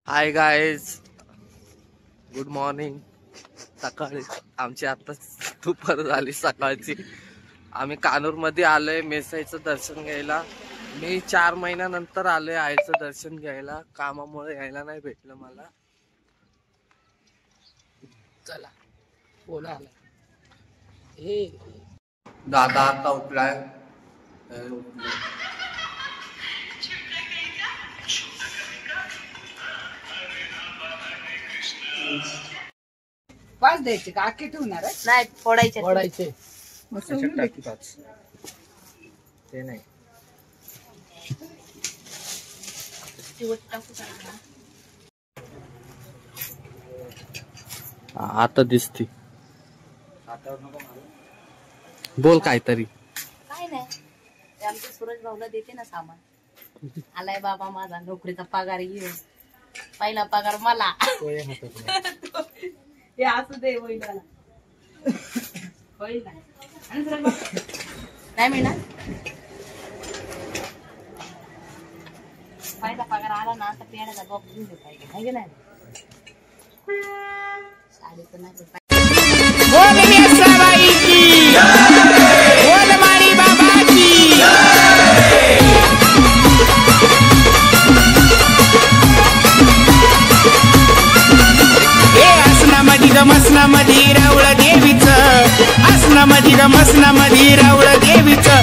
Hi guys, good morning. सकाळी आमची आता दुपार झाली सकाळची। आम्ही कानूर मध्ये आलोय मेसाईचं दर्शन घ्यायला। मी 4 महिन्यानंतर आलोय आईचं दर्शन घ्यायला, कामामुळे यायला नाही भेटलं मला। चला बोला आला हे दादा आता उठलाय। पाच द्यायचे का आखे ठेवणार नाही, फोडायचे फोडायचे ते नाही आता दिसती। बोल काहीतरी। काय नाही, आमच्या सूरज भाऊला देते ना सामान। आलाय बाबा माझा नोकरीचा पगार घेऊन, पहिला पगार मला। हे असू दे होईल होईल नाही मिळणार। पहिला पगार आला ना तर पेण्याचा बॉक्स घेऊन पाहिजे, आहे की नाही? साडी तर नाही मसनामधी रावळ देवीचं, असनामधी मसनामधी रावळ देवीचं।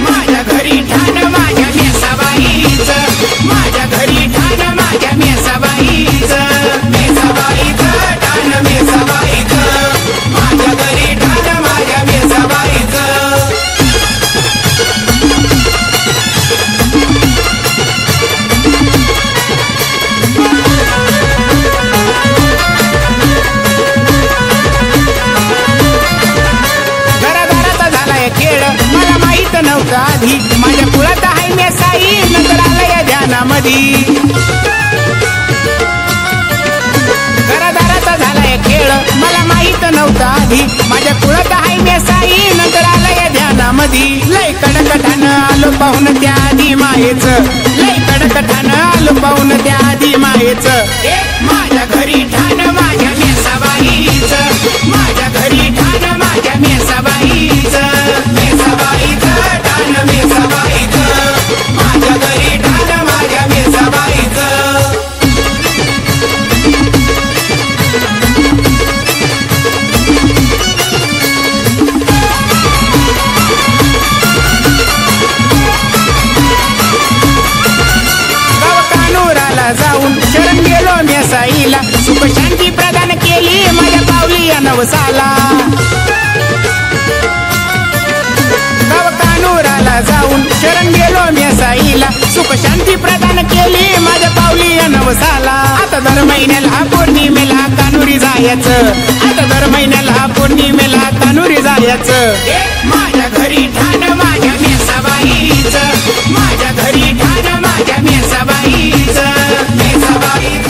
माझ्या घरी ठाण माझ्या मेसाबाईचं, माझ्या घरी ठाण माझ्या मेसाबाईचं, मेसाबाईचं ठाण मेसाबाईचं, माझ्या घरी ठाण माझ्या मेसाबाईचं। नव्हतं आधी माझ्या कुळात आहे मेसाई, नंतर आलं या ध्यानामधी। घरादाराचा झालाय खेळ मला माहित नव्हतं आधी, माझ्या कुळात आहे मेसाई, नंतर आलं या ध्यानामधी। लय कडकठान आलो पाहून त्या आधी मायेचं, लय कडकठान आलो पाहून त्या आधी मायेचं। माझ्या घरी ठाण माझ्या मेसाबाईचं, माझ्या घरी ठाण माझ्या मेसाबाईचं, मेसाबाईचं ठाण मेसाबाईचं, माझ्या घरी ठाण माझ्या मेसाबाईचं। गाव कानूराला जाऊन शरण गेलो मेसाईला, सुख शांती प्रदान केली माझ्या पावली या नवसाला। गाव कानूराला जाऊन शरण गेलो मेसाईला, सुख शांती प्रदान केली माझ्या पावली या नवसाला। आता दर महिन्याला पौर्णिमेला कानुरी जायचं, आता दर महिन्याला पौर्णिमेला कानुरी जायचं। माझ्या घरी ठाण माझ्या मेसाबाईचं, माझ्या घरी ठाण माझ्या मेसाबाईचं, मेसाबाईचं।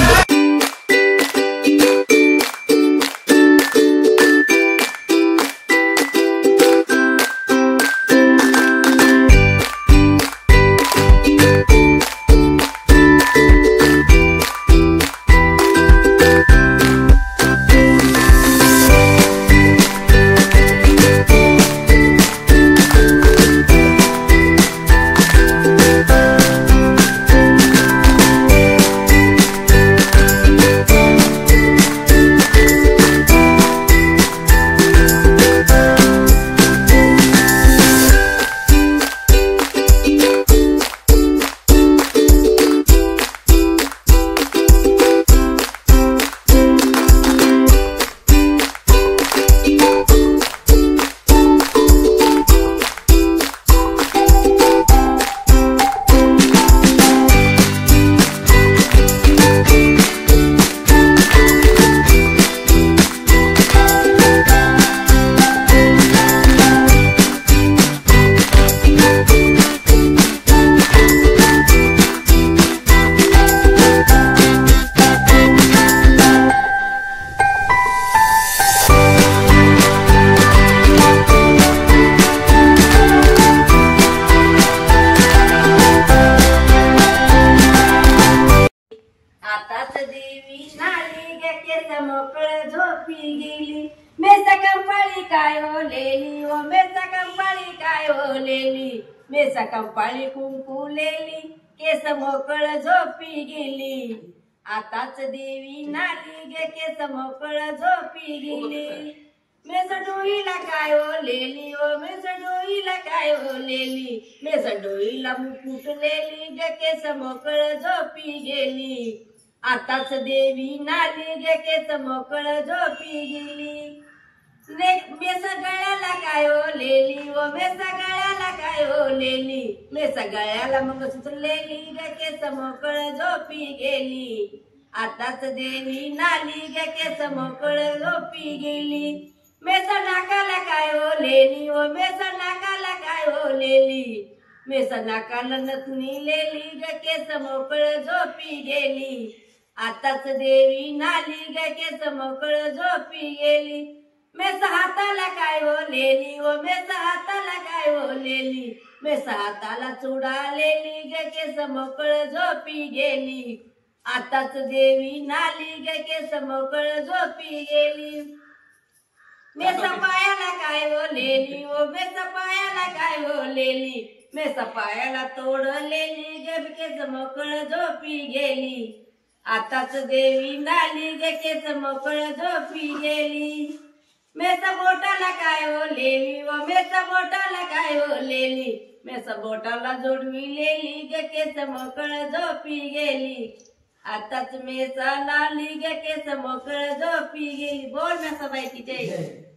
गेली मेसा कंपाळी कुंकू लेली केस मोकळ झोपी गेली आताच देवी नाली गे केस मोकळ झोपी गेली मेस डोईला काय ओलेली ओ मेस डोईला काय ओलेली मेस डोईला मुकुट लेली गे केस मोकळ झोपी गेली आताच देवी नाली गे केस मोकळ झोपी गेली मेस गळ्याला काय ओलेली ओ मेस गळ्याला काय ओलेली मेस गळ्याला मंगळसूत्र लेली गे केस मोकळ झोपी गेली आताच देवी नाली गे केस मोकळ झोपी गेली मेस नाकाला काय ओलेली ओ मेस नाकाला काय ओलेली मेस नाकाला नथनी लेली गे केस मोकळ झोपी गेली आताच देवी नाली गे केस मोकळ झोपी गेली मेस हाताला काय ओलेली ओ मेस हाताला काय ओलेली मेस हाताला चुडालेली गे केस मोकळ झोपी गेली आताच देवी नाली गे केस मोकळ झोपी गेली मेस पायाला काय ओलेली ओ मेस पायाला काय ओलेली मेस पायाला तोडलेली गे केस मोकळ झोपी गेली आताच देवी नाली गे केस मोकळ झोपी गेली मेस बोटाला काय ओलेली व मेस बोटाला काय ओलेली मेस बोटाला जोडविलेली गे केस मोकळ झोपी गेली आताच मेसा नाली गे केस मोकळ झोपी गेली बोल मेसाबाई की जय